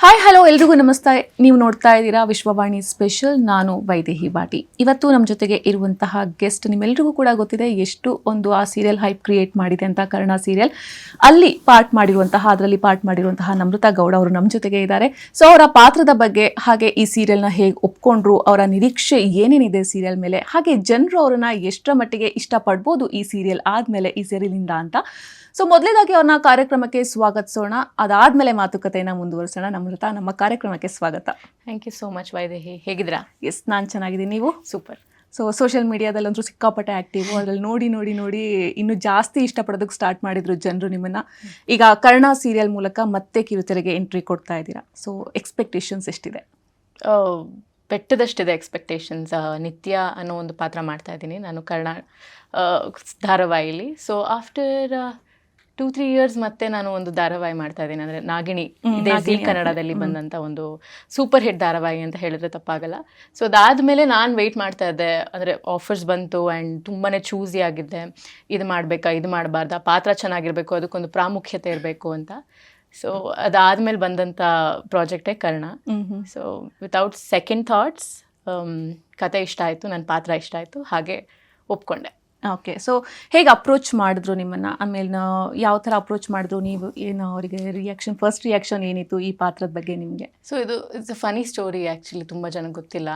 Hi hello ಎಲ್ರಿಗೂ ನಮಸ್ತೆ. ನೀವು ನೋಡ್ತಾ ಇದ್ದೀರಾ ವಿಶ್ವವಾಣಿ ಸ್ಪೆಷಲ್. ನಾನು ವೈದೇಹಿ ಬಾಟಿ. ಇವತ್ತು ನಮ್ಮ ಜೊತೆಗೆ ಇರುವಂತಹ ಗೆಸ್ಟ್ ನಿಮ್ಮೆಲ್ರಿಗೂ ಕೂಡ ಗೊತ್ತಿದೆ ಎಷ್ಟು ಒಂದು ಆ ಸೀರಿಯಲ್ ಹೈಪ್ ಕ್ರಿಯೇಟ್ ಮಾಡಿದೆ ಅಂತ. ಕರ್ಣ ಸೀರಿಯಲ್ ಅದರಲ್ಲಿ ಪಾರ್ಟ್ ಮಾಡಿರುವಂತಹ ನಮ್ರತಾ ಗೌಡ ಅವರು ನಮ್ಮ ಜೊತೆಗೆ ಇದ್ದಾರೆ. ಸೊ ಅವರ ಪಾತ್ರದ ಬಗ್ಗೆ, ಹಾಗೆ ಈ ಸೀರಿಯಲ್ನ ಹೇಗೆ ಒಪ್ಕೊಂಡ್ರು, ಅವರ ನಿರೀಕ್ಷೆ ಏನೇನಿದೆ ಸೀರಿಯಲ್ ಮೇಲೆ, ಹಾಗೆ ಜನರು ಅವರನ್ನ ಎಷ್ಟರ ಮಟ್ಟಿಗೆ ಇಷ್ಟಪಡ್ಬೋದು ಈ ಸೀರಿಯಲ್ ಆದಮೇಲೆ, ಈ ಸೀರಿಯಲಿಂದ ಅಂತ. ಸೊ ಮೊದಲೇದಾಗಿ ಅವ್ರನ್ನ ಕಾರ್ಯಕ್ರಮಕ್ಕೆ ಸ್ವಾಗತಿಸೋಣ, ಅದಾದ್ಮೇಲೆ ಮಾತುಕತೆಯನ್ನು ಮುಂದುವರಿಸೋಣ. ನಮ್ರತಾ, ನಮ್ಮ ಕಾರ್ಯಕ್ರಮಕ್ಕೆ ಸ್ವಾಗತ. Thank you so much Vaidehi. ಹೇಗಿದ್ದೀರಾ? ಎಸ್, ನಾನು ಚೆನ್ನಾಗಿದ್ದೀನಿ. ನೀವು? ಸೂಪರ್. ಸೊ ಸೋಷಿಯಲ್ ಮೀಡಿಯಾದಲ್ಲಂತೂ ಸಿಕ್ಕಾಪಟ್ಟೆ ಆ್ಯಕ್ಟಿವ್. ಅದ್ರಲ್ಲಿ ನೋಡಿ ಇನ್ನೂ ಜಾಸ್ತಿ ಇಷ್ಟಪಡೋದಕ್ಕೆ ಸ್ಟಾರ್ಟ್ ಮಾಡಿದ್ರು ಜನರು ನಿಮ್ಮನ್ನು. ಈಗ ಕರ್ಣ ಸೀರಿಯಲ್ ಮೂಲಕ ಮತ್ತೆ ಕಿರುತೆರೆಗೆ ಎಂಟ್ರಿ ಕೊಡ್ತಾ ಇದ್ದೀರಾ. ಸೊ ಎಕ್ಸ್ಪೆಕ್ಟೇಷನ್ಸ್ ಎಷ್ಟಿದೆ? ಬೆಟ್ಟದಷ್ಟಿದೆ ಎಕ್ಸ್ಪೆಕ್ಟೇಷನ್ಸ್. ನಿತ್ಯ ಅನ್ನೋ ಒಂದು ಪಾತ್ರ ಮಾಡ್ತಾ ಇದ್ದೀನಿ ನಾನು ಕರ್ಣ ಧಾರಾವಾಹಿಲಿ. ಸೊ ಆಫ್ಟರ್ 2-3 years ಮತ್ತೆ ನಾನು ಒಂದು ಧಾರಾವಾಹಿ ಮಾಡ್ತಾ ಇದ್ದೀನಿ, ಅಂದರೆ ನಾಗಿಣಿ. ಇದೇ ಜೀ ಕನ್ನಡದಲ್ಲಿ ಬಂದಂಥ ಒಂದು ಸೂಪರ್ ಹಿಟ್ ಧಾರಾವಾಹಿ ಅಂತ ಹೇಳಿದ್ರೆ ತಪ್ಪಾಗಲ್ಲ. ಸೊ ಅದಾದಮೇಲೆ ನಾನು ವೆಯ್ಟ್ ಮಾಡ್ತಾ ಇದ್ದೆ, ಅಂದರೆ ಆಫರ್ಸ್ ಬಂತು ಆ್ಯಂಡ್ ತುಂಬಾ ಚೂಸಿ ಆಗಿದ್ದೆ. ಇದು ಮಾಡಬೇಕಾ, ಇದು ಮಾಡಬಾರ್ದಾ, ಪಾತ್ರ ಚೆನ್ನಾಗಿರಬೇಕು, ಅದಕ್ಕೊಂದು ಪ್ರಾಮುಖ್ಯತೆ ಇರಬೇಕು ಅಂತ. ಸೊ ಅದಾದಮೇಲೆ ಬಂದಂಥ ಪ್ರಾಜೆಕ್ಟೇ Karna. So without second thoughts ಕತೆ ಇಷ್ಟ ಆಯಿತು, ನನ್ನ ಪಾತ್ರ ಇಷ್ಟ ಆಯಿತು, ಹಾಗೆ ಒಪ್ಕೊಂಡೆ. ಓಕೆ. ಸೊ ಹೇಗೆ ಅಪ್ರೋಚ್ ಮಾಡಿದ್ರು ನಿಮ್ಮನ್ನು? ಆಮೇಲೆ ಯಾವ ಥರ ಅಪ್ರೋಚ್ ಮಾಡಿದ್ರು ನೀವು? ಏನು ಅವರಿಗೆ ಫಸ್ಟ್ ರಿಯಾಕ್ಷನ್ ಏನಿತ್ತು ಈ ಪಾತ್ರದ ಬಗ್ಗೆ ನಿಮಗೆ? So it's a funny story actually. ತುಂಬ ಜನಕ್ಕೆ ಗೊತ್ತಿಲ್ಲ.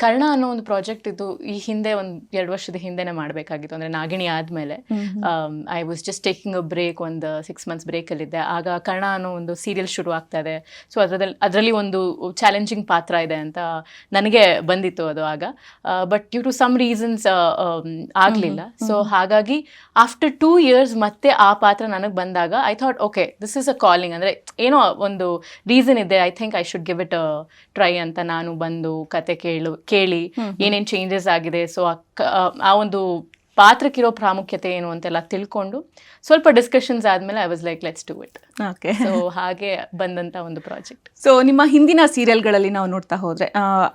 ಕರ್ಣ ಅನ್ನೋ ಒಂದು ಪ್ರಾಜೆಕ್ಟ್ ಇದು ಈ ಹಿಂದೆ 1-2 ವರ್ಷದ ಹಿಂದೆನೇ ಮಾಡಬೇಕಾಗಿತ್ತು, ಅಂದರೆ ನಾಗಿಣಿ ಆದಮೇಲೆ. I was just taking a break, ಒಂದು 6 months ಬ್ರೇಕಲ್ಲಿದ್ದೆ. ಆಗ ಕರ್ಣ ಅನ್ನೋ ಒಂದು ಸೀರಿಯಲ್ ಶುರು ಆಗ್ತಾ ಇದೆ. ಸೊ ಅದರಲ್ಲಿ ಒಂದು ಚಾಲೆಂಜಿಂಗ್ ಪಾತ್ರ ಇದೆ ಅಂತ ನನಗೆ ಬಂದಿತ್ತು ಅದು ಆಗ. But due to some reasons ಆಗಲಿಲ್ಲ. ಸೊ ಹಾಗಾಗಿ ಆಫ್ಟರ್ 2 years ಮತ್ತೆ ಆ ಪಾತ್ರ ನನಗೆ ಬಂದಾಗ I thought okay, this is a calling, ಅಂದರೆ ಏನೋ ಒಂದು ರೀಸನ್ ಇದೆ, I think I should give it a try ಅಂತ ನಾನು ಬಂದು ಕತೆ ಕೇಳಿ ಏನೇನು ಚೇಂಜಸ್ ಆಗಿದೆ, ಸೊ ಆ ಒಂದು ಪಾತ್ರಕ್ಕಿರೋ ಪ್ರಾಮುಖ್ಯತೆ ಏನು ಅಂತೆಲ್ಲ ತಿಳ್ಕೊಂಡು ಸ್ವಲ್ಪ ಡಿಸ್ಕಷನ್ಸ್ ಆದಮೇಲೆ I was like let's do it. Okay. So ಹಾಗೆ ಬಂದಂಥ ಒಂದು ಪ್ರಾಜೆಕ್ಟ್. ಸೊ ನಿಮ್ಮ ಹಿಂದಿನ ಸೀರಿಯಲ್ಗಳಲ್ಲಿ ನಾವು ನೋಡ್ತಾ ಹೋದರೆ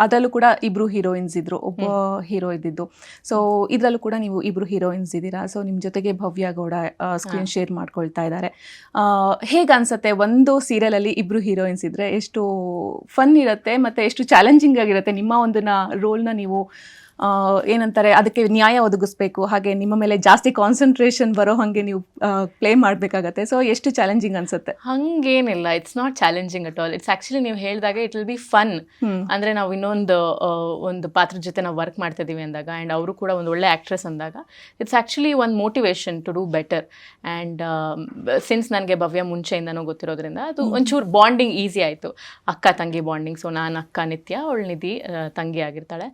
ಅದರಲ್ಲೂ ಕೂಡ ಇಬ್ರು ಹೀರೋಯಿನ್ಸ್ ಇದ್ರು, ಒಬ್ಬ ಹೀರೋ ಇದ್ದಿದ್ದು. ಸೊ ಇದರಲ್ಲೂ ಕೂಡ ನೀವು ಇಬ್ರು ಹೀರೋಯಿನ್ಸ್ ಇದ್ದೀರಾ. ಸೊ ನಿಮ್ಮ ಜೊತೆಗೆ ಭವ್ಯ ಗೌಡ ಸ್ಕ್ರೀನ್ ಶೇರ್ ಮಾಡ್ಕೊಳ್ತಾ ಇದ್ದಾರೆ. ಹೇಗೆ ಅನ್ಸುತ್ತೆ ಒಂದು ಸೀರಿಯಲಲ್ಲಿ ಇಬ್ರು ಹೀರೋಯಿನ್ಸ್ ಇದ್ದರೆ? ಎಷ್ಟು ಫನ್ ಇರುತ್ತೆ ಮತ್ತು ಎಷ್ಟು ಚಾಲೆಂಜಿಂಗ್ ಆಗಿರುತ್ತೆ. ನಿಮ್ಮ ಒಂದು ರೋಲ್ನ ನೀವು ಏನಂತಾರೆ, ಅದಕ್ಕೆ ನ್ಯಾಯ ಒದಗಿಸ್ಬೇಕು, ಹಾಗೆ ನಿಮ್ಮ ಮೇಲೆ ಜಾಸ್ತಿ ಕಾನ್ಸಂಟ್ರೇಷನ್ ಬರೋ ಹಾಗೆ ನೀವು ಪ್ಲೇ ಮಾಡಬೇಕಾಗತ್ತೆ. ಸೊ ಎಷ್ಟು ಚಾಲೆಂಜಿಂಗ್ ಅನ್ಸುತ್ತೆ? ಹಂಗೇನಿಲ್ಲ, it's not challenging at all. It's actually ನೀವು ಹೇಳಿದಾಗ ಇಟ್ ವಿಲ್ ಬಿ ಫನ್. ಅಂದರೆ ನಾವು ಒಂದು ಪಾತ್ರದ ಜೊತೆ ನಾವು ವರ್ಕ್ ಮಾಡ್ತಾ ಇದ್ದೀವಿ ಅಂದಾಗ, ಆ್ಯಂಡ್ ಅವರು ಕೂಡ ಒಂದು ಒಳ್ಳೆ ಆ್ಯಕ್ಟ್ರೆಸ್ ಅಂದಾಗ ಇಟ್ಸ್ ಆ್ಯಕ್ಚುಲಿ ಒಂದು motivation to do better. And since ನನಗೆ ಭವ್ಯ ಮುಂಚೆಯಿಂದನೂ ಗೊತ್ತಿರೋದ್ರಿಂದ ಅದು ಒಂಚೂರು ಬಾಂಡಿಂಗ್ ಈಸಿ ಆಯಿತು, ಅಕ್ಕ ತಂಗಿ ಬಾಂಡಿಂಗ್. ಸೊ ನಾನು ಅಕ್ಕ ನಿತ್ಯ, ಅವಳು ನಿಧಿ ತಂಗಿ ಆಗಿರ್ತಾಳೆ.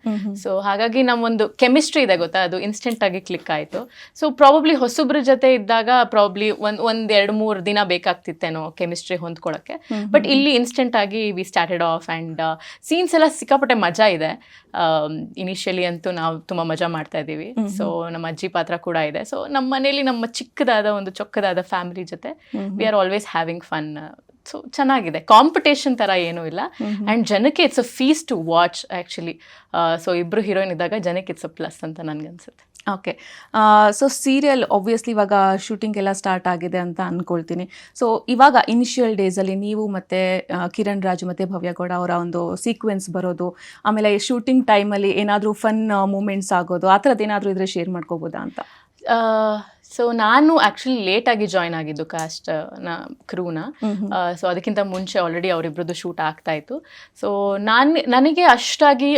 ಸೊ ಹಾಗಾಗಿ ನಮ್ಮೊಂದು ಕೆಮಿಸ್ಟ್ರಿ ಇದೆ ಗೊತ್ತಾ, ಅದು ಇನ್ಸ್ಟೆಂಟ್ ಆಗಿ ಕ್ಲಿಕ್ ಆಯಿತು. ಸೊ ಪ್ರಾಬಬ್ಲಿ ಹೊಸಬ್ರ ಜೊತೆ ಇದ್ದಾಗ ಪ್ರಾಬಬ್ಲಿ ಒಂದು 2-3 ದಿನ ಬೇಕಾಗ್ತಿತ್ತೇನೋ ಕೆಮಿಸ್ಟ್ರಿ ಹೊಂದ್ಕೊಳ್ಳೋಕ್ಕೆ. ಬಟ್ ಇಲ್ಲಿ ಇನ್ಸ್ಟೆಂಟ್ ಆಗಿ we started of. And scenes ಎಲ್ಲ ಸಿಕ್ಕಾಪಟ್ಟೆ ಮಜಾ ಇದೆ. ಇನಿಷಿಯಲಿ ಅಂತೂ ನಾವು ತುಂಬ ಮಜಾ ಮಾಡ್ತಾ ಇದ್ದೀವಿ. ಸೊ ನಮ್ಮ ಅಜ್ಜಿ ಪಾತ್ರ ಕೂಡ ಇದೆ. ಸೊ ನಮ್ಮ ಮನೇಲಿ ನಮ್ಮ ಚೊಕ್ಕದಾದ ಫ್ಯಾಮಿಲಿ ಜೊತೆ we are always having fun. So ಚೆನ್ನಾಗಿದೆ, ಕಾಂಪಿಟೇಷನ್ ಥರ ಏನೂ ಇಲ್ಲ. ಆ್ಯಂಡ್ ಜನಕ್ಕೆ it's a fees two watch actually. So ಇಬ್ಬರು ಹೀರೋಯಿನ್ ಇದ್ದಾಗ ಜನಕ್ಕೆ ಇಟ್ಸ್ ಅ ಪ್ಲಸ್ ಅಂತ ನನಗನ್ಸುತ್ತೆ. ಓಕೆ. ಸೊ ಸೀರಿಯಲ್ ಆಬ್ವಿಯಸ್ಲಿ ಇವಾಗ ಶೂಟಿಂಗ್ ಎಲ್ಲ ಸ್ಟಾರ್ಟ್ ಆಗಿದೆ ಅಂತ ಅಂದ್ಕೊಳ್ತೀನಿ. ಸೊ ಇವಾಗ ಇನಿಷಿಯಲ್ ಡೇಸಲ್ಲಿ ನೀವು ಮತ್ತು ಕಿರಣ್ ರಾಜು ಮತ್ತು ಭವ್ಯ ಗೌಡ ಅವರ ಒಂದು ಸೀಕ್ವೆನ್ಸ್ ಬರೋದು, ಆಮೇಲೆ ಶೂಟಿಂಗ್ ಟೈಮಲ್ಲಿ ಏನಾದರೂ ಫನ್ ಮೂಮೆಂಟ್ಸ್ ಆಗೋದು, ಆ ಥರದ್ದು ಏನಾದರೂ ಇದ್ರೆ ಶೇರ್ ಮಾಡ್ಕೋಬೋದಾ ಅಂತ? ಸೊ ನಾನು ಆ್ಯಕ್ಚುಲಿ ಲೇಟಾಗಿ ಜಾಯ್ನ್ ಆಗಿದ್ದು ಕ್ರೂನ. ಸೊ ಅದಕ್ಕಿಂತ ಮುಂಚೆ ಆಲ್ರೆಡಿ ಅವರಿಬ್ಬರದ್ದು ಶೂಟ್ ಆಗ್ತಾಯಿತ್ತು. ಸೊ ನನಗೆ ಅಷ್ಟಾಗಿ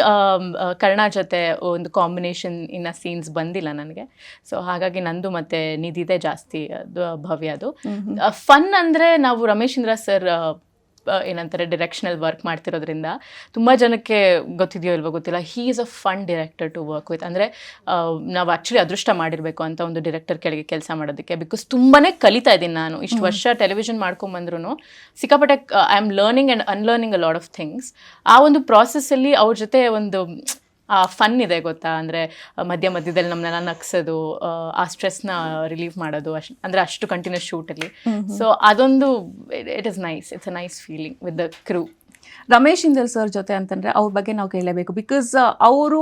ಕರ್ಣ ಜೊತೆ ಒಂದು ಕಾಂಬಿನೇಷನ್ ಇನ್ನ ಸೀನ್ಸ್ ಬಂದಿಲ್ಲ ನನಗೆ. ಸೊ ಹಾಗಾಗಿ ನಂದು ಮತ್ತು ನಿಧಿದೆ ಜಾಸ್ತಿ ಭವ್ಯದು. ಫನ್ ಅಂದರೆ ನಾವು ರಮೇಶೇಂದ್ರ ಸರ್ ಏನಂತಾರೆ ಡಿರೆಕ್ಷನಲ್ ವರ್ಕ್ ಮಾಡ್ತಿರೋದ್ರಿಂದ ತುಂಬ ಜನಕ್ಕೆ ಗೊತ್ತಿದೆಯೋ ಇಲ್ವೋ ಗೊತ್ತಿಲ್ಲ, he is a fun director to work with. ಅಂದರೆ ನಾವು ಆ್ಯಕ್ಚುಲಿ ಅದೃಷ್ಟ ಮಾಡಿರಬೇಕು ಅಂತ ಒಂದು ಡೈರೆಕ್ಟರ್ ಕೆಳಗೆ ಕೆಲಸ ಮಾಡೋದಕ್ಕೆ. ಬಿಕಾಸ್ ತುಂಬಾ ಕಲಿತಾ ಇದ್ದೀನಿ ನಾನು ಇಷ್ಟು ವರ್ಷ ಟೆಲಿವಿಷನ್ ಮಾಡ್ಕೊಂಬಂದ್ರೂ ಸಿಕ್ಕಾಪಟ್ಟೆ I am learning and unlearning a lot of things. ಆ ಒಂದು ಪ್ರಾಸೆಸ್ಸಲ್ಲಿ ಅವ್ರ ಜೊತೆ ಒಂದು ಆ ಫನ್ ಇದೆ ಗೊತ್ತಾ, ಅಂದರೆ ಮಧ್ಯದಲ್ಲಿ ನಮ್ಮನ್ನೆಲ್ಲ ನಗ್ಸೋದು, ಆ ಸ್ಟ್ರೆಸ್ನ ರಿಲೀವ್ ಮಾಡೋದು, ಅಂದರೆ ಅಷ್ಟು ಕಂಟಿನ್ಯೂಸ್ ಶೂಟಲ್ಲಿ. ಸೊ ಅದೊಂದು it is nice, it's a nice feeling with the crew. Ramesh ಇಂದಲ್ ಸರ್ ಜೊತೆ ಅಂತಂದರೆ ಅವ್ರ ಬಗ್ಗೆ ನಾವು ಕೇಳಲೇಬೇಕು. ಬಿಕಾಸ್ ಅವರು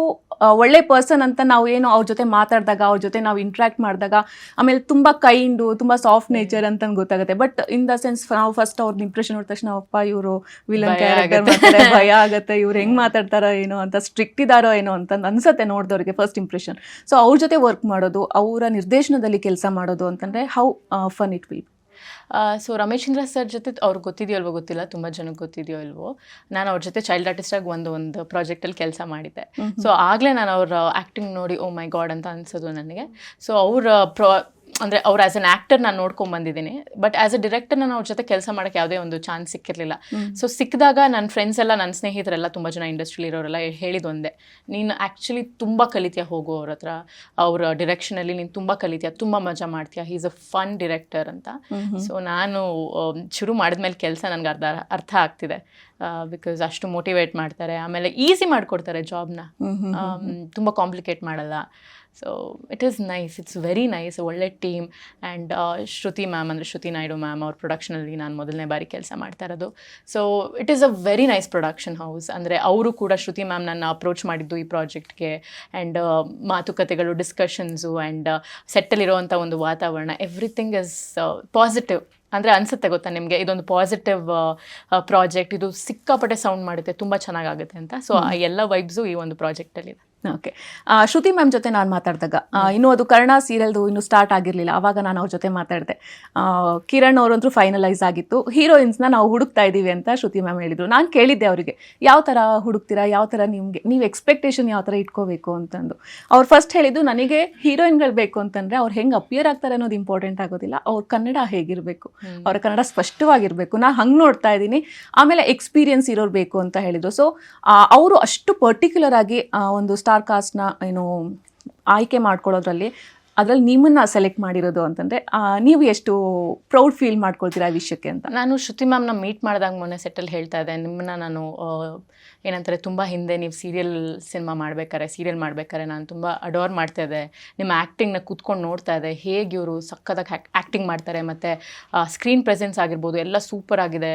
ಒಳ್ಳೆ ಪರ್ಸನ್ ಅಂತ ನಾವು ಏನು ಅವ್ರ ಜೊತೆ ಮಾತಾಡಿದಾಗ, ಅವ್ರ ಜೊತೆ ನಾವು ಇಂಟ್ರ್ಯಾಕ್ಟ್ ಮಾಡಿದಾಗ, ಆಮೇಲೆ ತುಂಬ ಕೈಂಡು, ತುಂಬ ಸಾಫ್ಟ್ ನೇಚರ್ ಅಂತ ಗೊತ್ತಾಗುತ್ತೆ. ಬಟ್ ಇನ್ ದ ಸೆನ್ಸ್ ನಾವು ಫಸ್ಟ್ ಅವ್ರನ್ನ ಇಂಪ್ರೆಷನ್ ನೋಡಿದ ತಕ್ಷಣ ಅಪ್ಪ ಇವರು ವಿಲನ್ ಕ್ಯಾರೆಕ್ಟರ್ ಮಾಡ್ತಾರೆ, ಭಯ ಆಗುತ್ತೆ, ಇವ್ರು ಹೆಂಗೆ ಮಾತಾಡ್ತಾರೋ ಏನೋ ಅಂತ, ಸ್ಟ್ರಿಕ್ಟ್ ಇದ್ದಾರೋ ಏನೋ ಅಂತ ಅನ್ಸುತ್ತೆ ನೋಡಿದವ್ರಿಗೆ ಫಸ್ಟ್ ಇಂಪ್ರೆಷನ್. ಸೊ ಅವ್ರ ಜೊತೆ ವರ್ಕ್ ಮಾಡೋದು, ಅವರ ನಿರ್ದೇಶನದಲ್ಲಿ ಕೆಲಸ ಮಾಡೋದು ಅಂತಂದರೆ how fun it will. So Ramesh Chandra sir ಜೊತೆ ಅವ್ರಿಗೆ ಗೊತ್ತಿದೆಯೋ ಅಲ್ವೋ ಗೊತ್ತಿಲ್ಲ, ತುಂಬ ಜನಕ್ಕೆ ಗೊತ್ತಿದೆಯೋ ಇಲ್ವೋ, ನಾನು ಅವ್ರ ಜೊತೆ ಚೈಲ್ಡ್ ಆರ್ಟಿಸ್ಟಾಗಿ ಒಂದು ಪ್ರಾಜೆಕ್ಟಲ್ಲಿ ಕೆಲಸ ಮಾಡಿದ್ದೆ. ಸೊ ಆಗಲೇ ನಾನು ಅವ್ರ ಆ್ಯಕ್ಟಿಂಗ್ ನೋಡಿ ಓ ಮೈ ಗಾಡ್ ಅಂತ ಅನ್ಸೋದು ನನಗೆ. ಸೊ ಅಂದರೆ ಅವ್ರು ಆ್ಯಸ್ ಅನ್ ಆ್ಯಕ್ಟರ್ ನಾನು ನೋಡ್ಕೊಂಡ್ಬಂದಿದ್ದೀನಿ, ಬಟ್ ಆ್ಯಸ್ ಅ ಡಿರೆಕ್ಟರ್ ನಾನು ಅವ್ರ ಜೊತೆ ಕೆಲಸ ಮಾಡೋಕ್ಕೆ ಯಾವುದೇ ಒಂದು ಚಾನ್ಸ್ ಸಿಕ್ಕಿರಲಿಲ್ಲ. ಸೊ ಸಿಕ್ಕಿದಾಗ ನನ್ನ ಫ್ರೆಂಡ್ಸ್ ಎಲ್ಲ, ನನ್ನ ಸ್ನೇಹಿತರೆಲ್ಲ, ತುಂಬ ಜನ ಇಂಡಸ್ಟ್ರಿಲಿ ಇರೋರೆಲ್ಲ ಹೇಳಿದ್ದು ಒಂದೇ, ನೀನು ಆ್ಯಕ್ಚುಲಿ ತುಂಬ ಕಲಿತೀಯ, ಹೋಗು ಅವ್ರ ಹತ್ರ, ಅವ್ರ ಡಿರೆಕ್ಷನಲ್ಲಿ ನೀನು ತುಂಬ ಕಲಿತೀಯ, ತುಂಬ ಮಜಾ ಮಾಡ್ತೀಯ, ಹೀ ಈಸ್ ಅ ಫನ್ ಡಿರೆಕ್ಟರ್ ಅಂತ. ಸೊ ನಾನು ಶುರು ಮಾಡಿದ್ಮೇಲೆ ಕೆಲಸ ನನಗೆ ಅರ್ಥ ಆಗ್ತಿದೆ, ಬಿಕಾಸ್ ಅಷ್ಟು ಮೋಟಿವೇಟ್ ಮಾಡ್ತಾರೆ, ಆಮೇಲೆ ಈಸಿ ಮಾಡಿಕೊಡ್ತಾರೆ ಜಾಬ್ನ, ತುಂಬ ಕಾಂಪ್ಲಿಕೇಟ್ ಮಾಡಲ್ಲ. So it is nice, it's very nice, ಒಳ್ಳೆ ಟೀಮ್. ಆ್ಯಂಡ್ ಶ್ರುತಿ ಮ್ಯಾಮ್, ಅಂದರೆ ಶ್ರುತಿ ನಾಯ್ಡು ಮ್ಯಾಮ್, ಅವ್ರ ಪ್ರೊಡಕ್ಷನಲ್ಲಿ ನಾನು ಮೊದಲನೇ ಬಾರಿ ಕೆಲಸ ಮಾಡ್ತಾ ಇರೋದು. So it is a very nice production house. ಅಂದರೆ ಅವರು ಕೂಡ, ಶ್ರುತಿ ಮ್ಯಾಮ್ ನನ್ನ ಅಪ್ರೋಚ್ ಮಾಡಿದ್ದು ಈ ಪ್ರಾಜೆಕ್ಟ್ಗೆ, ಆ್ಯಂಡ್ ಮಾತುಕತೆಗಳು, ಡಿಸ್ಕಷನ್ಸು, ಆ್ಯಂಡ್ ಸೆಟ್ಟಲ್ಲಿರುವಂಥ ಒಂದು ವಾತಾವರಣ, ಎವ್ರಿಥಿಂಗ್ ಇಸ್ ಪಾಸಿಟಿವ್. ಅಂದರೆ ಅನಿಸುತ್ತೆ ಗೊತ್ತಾ ನಿಮಗೆ, ಇದೊಂದು ಪಾಸಿಟಿವ್ ಪ್ರಾಜೆಕ್ಟ್, ಇದು ಸಿಕ್ಕಾಪಟ್ಟೆ ಸೌಂಡ್ ಮಾಡುತ್ತೆ, ತುಂಬ ಚೆನ್ನಾಗಾಗುತ್ತೆ ಅಂತ. ಸೊ ಆ ಎಲ್ಲ ವೈಬ್ಸು ಈ ಒಂದು ಪ್ರಾಜೆಕ್ಟಲ್ಲಿದೆ. ಓಕೆ. ಶ್ರುತಿ ಮ್ಯಾಮ್ ಜೊತೆ ನಾನು ಮಾತಾಡಿದಾಗ, ಇನ್ನೂ ಅದು ಕರ್ಣ ಸೀರಿಯಲ್ದು ಇನ್ನೂ ಸ್ಟಾರ್ಟ್ ಆಗಿರಲಿಲ್ಲ, ಆವಾಗ ನಾನು ಅವ್ರ ಜೊತೆ ಮಾತಾಡಿದೆ. ಕಿರಣ್ ಅವರಂತೂ ಫೈನಲೈಸ್ ಆಗಿತ್ತು, ಹೀರೋಯಿನ್ಸ್ನ ನಾವು ಹುಡುಕ್ತಾ ಇದ್ದೀವಿ ಅಂತ ಶ್ರುತಿ ಮ್ಯಾಮ್ ಹೇಳಿದರು. ನಾನು ಕೇಳಿದ್ದೆ ಅವರಿಗೆ, ಯಾವ ಥರ ಹುಡುಕ್ತೀರಾ, ಯಾವ ಥರ ನೀವು ಎಕ್ಸ್ಪೆಕ್ಟೇಷನ್ ಯಾವ ಥರ ಇಟ್ಕೋಬೇಕು ಅಂತಂದು. ಅವ್ರು ಫಸ್ಟ್ ಹೇಳಿದ್ದು, ನನಗೆ ಹೀರೋಯಿನ್ಗಳು ಬೇಕು ಅಂತಂದರೆ ಅವ್ರು ಹೆಂಗೆ ಅಪಿಯರ್ ಆಗ್ತಾರೆ ಅನ್ನೋದು ಇಂಪಾರ್ಟೆಂಟ್ ಆಗೋದಿಲ್ಲ, ಅವ್ರ ಕನ್ನಡ ಹೇಗಿರಬೇಕು, ಅವರ ಕನ್ನಡ ಸ್ಪಷ್ಟವಾಗಿರಬೇಕು, ನಾನು ಹಂಗೆ ನೋಡ್ತಾ ಇದ್ದೀನಿ, ಆಮೇಲೆ ಎಕ್ಸ್ಪೀರಿಯನ್ಸ್ ಇರೋರು ಬೇಕು ಅಂತ ಹೇಳಿದರು. ಸೊ ಅವರು ಅಷ್ಟು ಪರ್ಟಿಕ್ಯುಲರ್ ಆಗಿ ಒಂದು ಸ್ಟಾರ್ ಕಾಸ್ಟ್ನ ಏನು ಆಯ್ಕೆ ಮಾಡ್ಕೊಳ್ಳೋದ್ರಲ್ಲಿ, ಅದರಲ್ಲಿ ನಿಮ್ಮನ್ನ ಸೆಲೆಕ್ಟ್ ಮಾಡಿರೋದು ಅಂತಂದರೆ ನೀವು ಎಷ್ಟು ಪ್ರೌಡ್ ಫೀಲ್ ಮಾಡ್ಕೊಳ್ತೀರಾ ಆ ವಿಷಯಕ್ಕೆ ಅಂತ. ನಾನು ಶ್ರುತಿ ಮ್ಯಾಮ್ನ ಮೀಟ್ ಮಾಡಿದಾಗ ಮೊನ್ನೆ ಸೆಟ್ಟಲ್ಲಿ ಹೇಳ್ತಾ ಇದ್ದೆ, ನಿಮ್ಮನ್ನ ನಾನು ಏನಂತಾರೆ ತುಂಬ ಹಿಂದೆ ನೀವು ಸೀರಿಯಲ್ ಮಾಡಬೇಕಾರೆ ನಾನು ತುಂಬ ಅಡೋರ್ ಮಾಡ್ತಾ ಇದ್ದೆ, ನಿಮ್ಮ ಆ್ಯಕ್ಟಿಂಗ್ನ ಕೂತ್ಕೊಂಡು ನೋಡ್ತಾ ಇದ್ದೆ, ಹೇಗೆ ಇವರು ಸಕ್ಕದಾಗಿ ಆ್ಯಕ್ಟಿಂಗ್ ಮಾಡ್ತಾರೆ, ಮತ್ತು ಸ್ಕ್ರೀನ್ ಪ್ರೆಸೆನ್ಸ್ ಆಗಿರ್ಬೋದು ಎಲ್ಲ ಸೂಪರ್ ಆಗಿದೆ.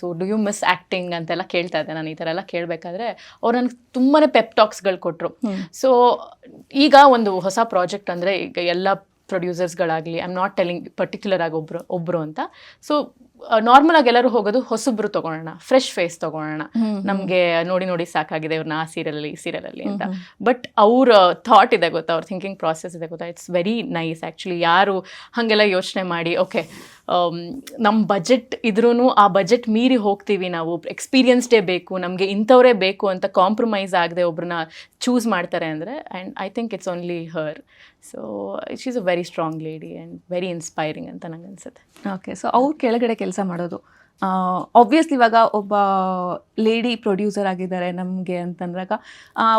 So do you miss acting ಅಂತೆಲ್ಲ ಕೇಳ್ತಾ ಇದ್ದೆ. ನಾನು ಈ ಥರ ಎಲ್ಲ ಕೇಳಬೇಕಾದ್ರೆ ಅವ್ರು ನನಗೆ ತುಂಬಾ ಪೆಪ್ ಟಾಕ್ಸ್ಗಳು ಕೊಟ್ಟರು. ಸೊ ಈಗ ಒಂದು ಹೊಸ ಪ್ರಾಜೆಕ್ಟ್ ಅಂದರೆ, ಈಗ ಎಲ್ಲ ಪ್ರೊಡ್ಯೂಸರ್ಸ್ಗಳಾಗಲಿ, I am not telling particular ಆಗಿ ಒಬ್ಬರು ಅಂತ. ಸೊ ನಾರ್ಮಲ್ ಆಗಿ ಎಲ್ಲರೂ ಹೋಗೋದು ಹೊಸಬ್ರು ತೊಗೊಳ್ಳೋಣ, ಫ್ರೆಶ್ ಫೇಸ್ ತೊಗೊಳ್ಳೋಣ, ನಮಗೆ ನೋಡಿ ಸಾಕಾಗಿದೆ ಇವ್ರನ್ನ ಆ ಸೀರಿಯಲಲ್ಲಿ ಅಂತ. ಬಟ್ ಅವ್ರ ಥಾಟ್ ಇದೆ ಗೊತ್ತಾ, ಅವ್ರ ಥಿಂಕಿಂಗ್ ಪ್ರಾಸೆಸ್ ಇದೆ ಗೊತ್ತಾ, ಇಟ್ಸ್ ವೆರಿ ನೈಸ್ ಆ್ಯಕ್ಚುಲಿ. ಯಾರು ಹಾಗೆಲ್ಲ ಯೋಚನೆ ಮಾಡಿ ಓಕೆ ನಮ್ಮ ಬಜೆಟ್ ಇದ್ರೂ ಆ ಬಜೆಟ್ ಮೀರಿ ಹೋಗ್ತೀವಿ ನಾವು, ಎಕ್ಸ್ಪೀರಿಯನ್ಸ್ಡೇ ಬೇಕು, ನಮಗೆ ಇಂಥವರೇ ಬೇಕು ಅಂತ ಕಾಂಪ್ರಮೈಸ್ ಆಗದೆ ಒಬ್ರನ್ನ ಚೂಸ್ ಮಾಡ್ತಾರೆ ಅಂದರೆ, and I think it's only Har. So she is a very strong lady and very inspiring ಅಂತ ನಂಗೆ ಅನ್ಸುತ್ತೆ. ಓಕೆ. ಸೊ ಅವ್ರು ಕೆಳಗಡೆ ಕೆಲಸ ಮಾಡೋದು ಆಬ್ವಿಯಸ್ಲಿ ಇವಾಗ ಒಬ್ಬ ಲೇಡಿ ಪ್ರೊಡ್ಯೂಸರ್ ಆಗಿದ್ದಾರೆ ನಮಗೆ ಅಂತಂದಾಗ